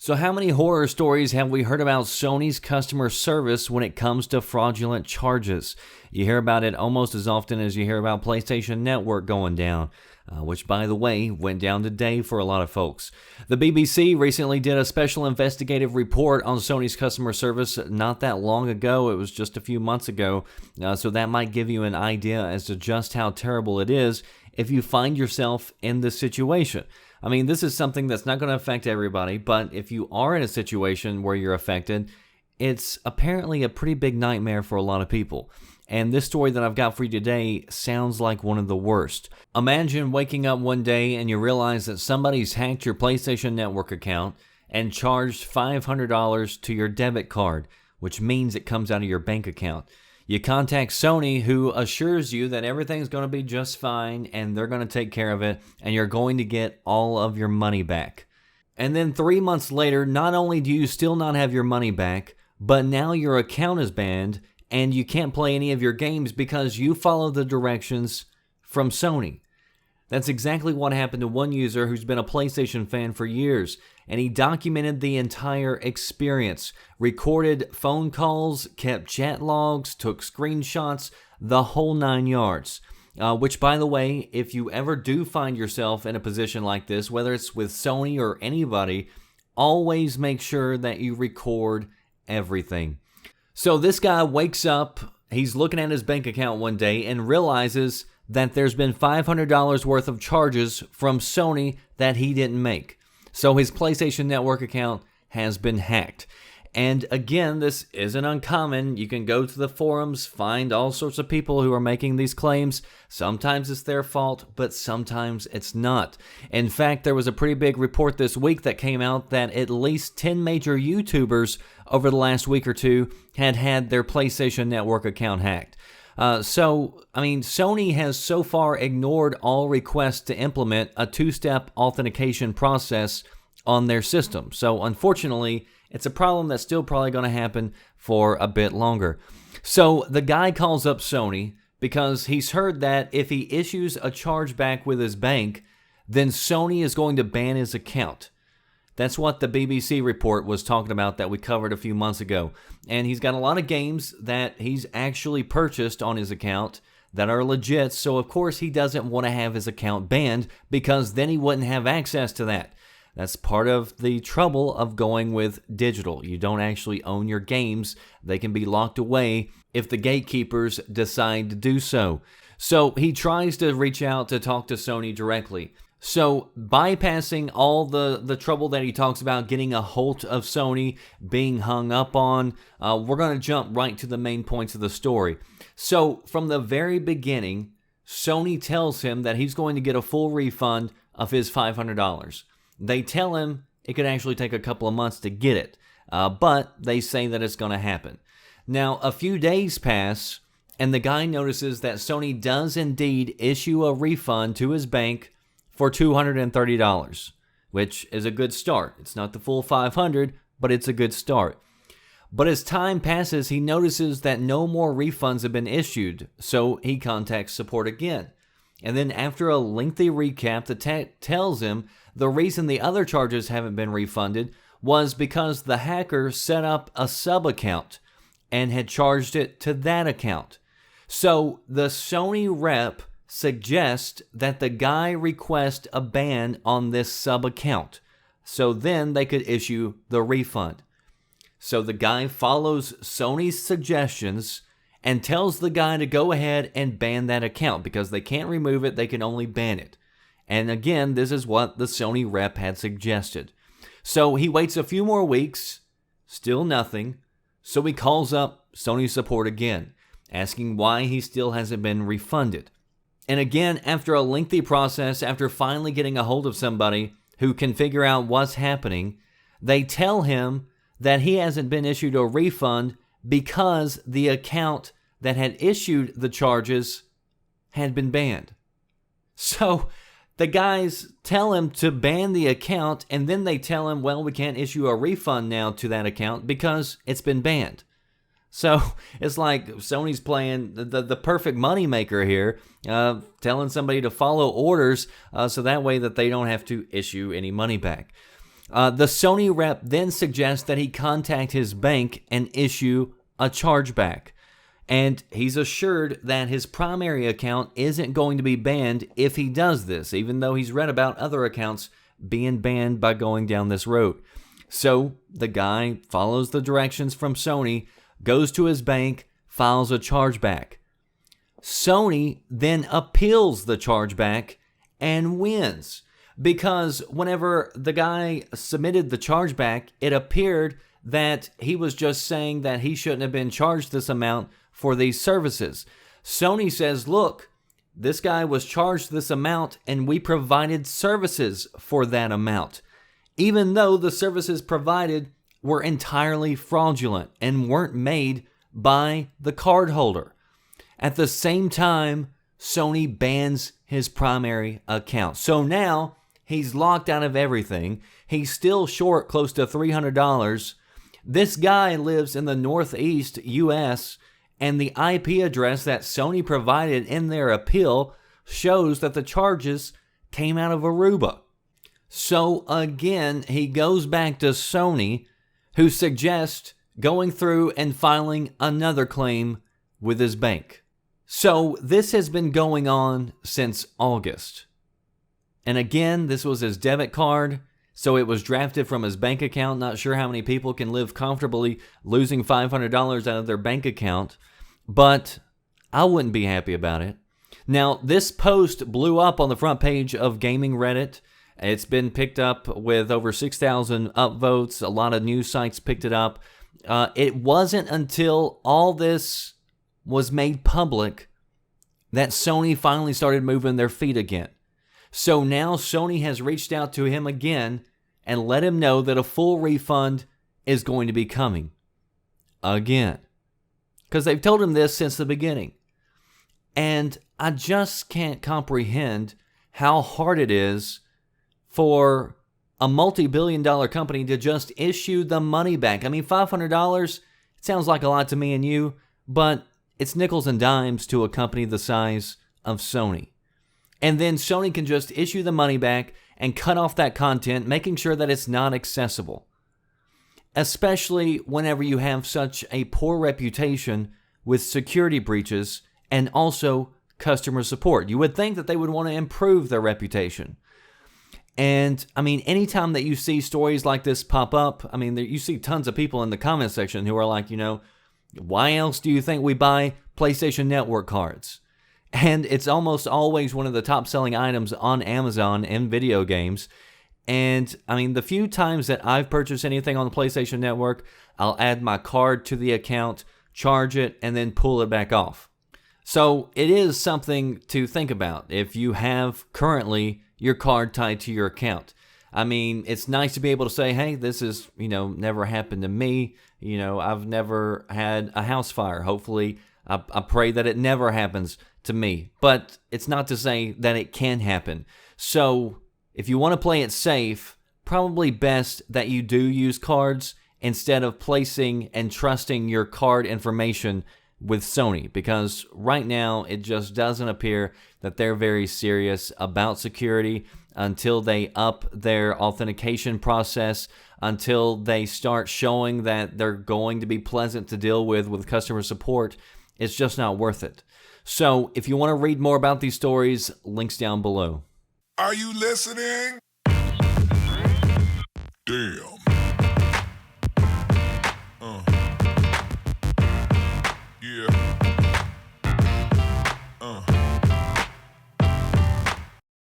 So how many horror stories have we heard about Sony's customer service when it comes to fraudulent charges? You hear about it almost as often as you hear about PlayStation Network going down, which, by the way, went down today for a lot of folks. The BBC recently did a special investigative report on Sony's customer service not that long ago. It was just a few months ago, so that might give you an idea as to just how terrible it is if you find yourself in this situation. I mean, this is something that's not going to affect everybody, but if you are in a situation where you're affected, it's apparently a pretty big nightmare for a lot of people. And this story that I've got for you today sounds like one of the worst. Imagine waking up one day and you realize that somebody's hacked your PlayStation Network account and charged $500 to your debit card, which means it comes out of your bank account. You contact Sony, who assures you that everything's going to be just fine and they're going to take care of it and you're going to get all of your money back. And then 3 months later, not only do you still not have your money back, but now your account is banned and you can't play any of your games because you followed the directions from Sony. That's exactly what happened to one user who's been a PlayStation fan for years, and he documented the entire experience, recorded phone calls, kept chat logs, took screenshots, the whole 9 yards. Which, by the way, if you ever do find yourself in a position like this, whether it's with Sony or anybody, always make sure that you record everything. So this guy wakes up, he's looking at his bank account one day and realizes that there's been $500 worth of charges from Sony that he didn't make. So his PlayStation Network account has been hacked. And again, this isn't uncommon. You can go to the forums, find all sorts of people who are making these claims. Sometimes it's their fault, but sometimes it's not. In fact, there was a pretty big report this week that came out that at least 10 major YouTubers over the last week or two had had their PlayStation Network account hacked. Sony has so far ignored all requests to implement a two-step authentication process on their system. So, unfortunately, it's a problem that's still probably going to happen for a bit longer. So, the guy calls up Sony because he's heard that if he issues a chargeback with his bank, then Sony is going to ban his account. That's what the BBC report was talking about that we covered a few months ago. And he's got a lot of games that he's actually purchased on his account that are legit, so of course he doesn't want to have his account banned because then he wouldn't have access to that. That's part of the trouble of going with digital. You don't actually own your games. They can be locked away if the gatekeepers decide to do so. So he tries to reach out to talk to Sony directly. So bypassing all the trouble that he talks about getting a hold of Sony, being hung up on, we're going to jump right to the main points of the story. So from the very beginning, Sony tells him that he's going to get a full refund of his $500. They tell him it could actually take a couple of months to get it, but they say that it's going to happen. Now, a few days pass, and the guy notices that Sony does indeed issue a refund to his bank for $230, which is a good start. It's not the full $500, but it's a good start. But as time passes, he notices that no more refunds have been issued, so he contacts support again. And then after a lengthy recap, the tech tells him the reason the other charges haven't been refunded was because the hacker set up a sub-account and had charged it to that account. So the Sony rep suggests that the guy request a ban on this sub-account, so then they could issue the refund. So the guy follows Sony's suggestions and tells the guy to go ahead and ban that account because they can't remove it, they can only ban it. And again, this is what the Sony rep had suggested. So he waits a few more weeks, still nothing, so he calls up Sony support again, asking why he still hasn't been refunded. And again, after a lengthy process, after finally getting a hold of somebody who can figure out what's happening, they tell him that he hasn't been issued a refund because the account that had issued the charges had been banned. So the guys tell him to ban the account, and then they tell him, well, we can't issue a refund now to that account because it's been banned. So it's like Sony's playing the perfect moneymaker here, telling somebody to follow orders so that way that they don't have to issue any money back. The Sony rep then suggests that he contact his bank and issue a chargeback. And he's assured that his primary account isn't going to be banned if he does this, even though he's read about other accounts being banned by going down this road. So the guy follows the directions from Sony, goes to his bank, files a chargeback. Sony then appeals the chargeback and wins, because whenever the guy submitted the chargeback, it appeared that he was just saying that he shouldn't have been charged this amount for these services. Sony says, look, this guy was charged this amount and we provided services for that amount, even though the services provided were entirely fraudulent and weren't made by the cardholder. At the same time, Sony bans his primary account. So now he's locked out of everything. He's still short close to $300. This guy lives in the Northeast US, and the IP address that Sony provided in their appeal shows that the charges came out of Aruba. So again, he goes back to Sony, who suggests going through and filing another claim with his bank. So this has been going on since August. And again, this was his debit card, so it was drafted from his bank account. Not sure how many people can live comfortably losing $500 out of their bank account, but I wouldn't be happy about it. Now, this post blew up on the front page of Gaming Reddit. It's been picked up with over 6,000 upvotes. A lot of news sites picked it up. It wasn't until all this was made public that Sony finally started moving their feet again. So now Sony has reached out to him again and let him know that a full refund is going to be coming again, because they've told him this since the beginning. And I just can't comprehend how hard it is for a multi-billion-dollar company to just issue the money back. I mean, $500, it sounds like a lot to me and you, but it's nickels and dimes to a company the size of Sony. And then Sony can just issue the money back and cut off that content, making sure that it's not accessible. Especially whenever you have such a poor reputation with security breaches and also customer support. You would think that they would want to improve their reputation. And I mean, anytime that you see stories like this pop up, I mean, you see tons of people in the comment section who are like, why else do you think we buy PlayStation Network cards? And it's almost always one of the top selling items on Amazon in video games. And I mean, the few times that I've purchased anything on the PlayStation Network, I'll add my card to the account, charge it, and then pull it back off. So it is something to think about if you have currently your card tied to your account. I mean, it's nice to be able to say, hey, this is, never happened to me. I've never had a house fire. Hopefully, I pray that it never happens to me. But it's not to say that it can happen. So if you want to play it safe, probably best that you do use cards instead of placing and trusting your card information with Sony, because right now it just doesn't appear that they're very serious about security until they up their authentication process, until they start showing that they're going to be pleasant to deal with customer support. It's just not worth it. So if you want to read more about these stories, links down below. Are you listening? Damn.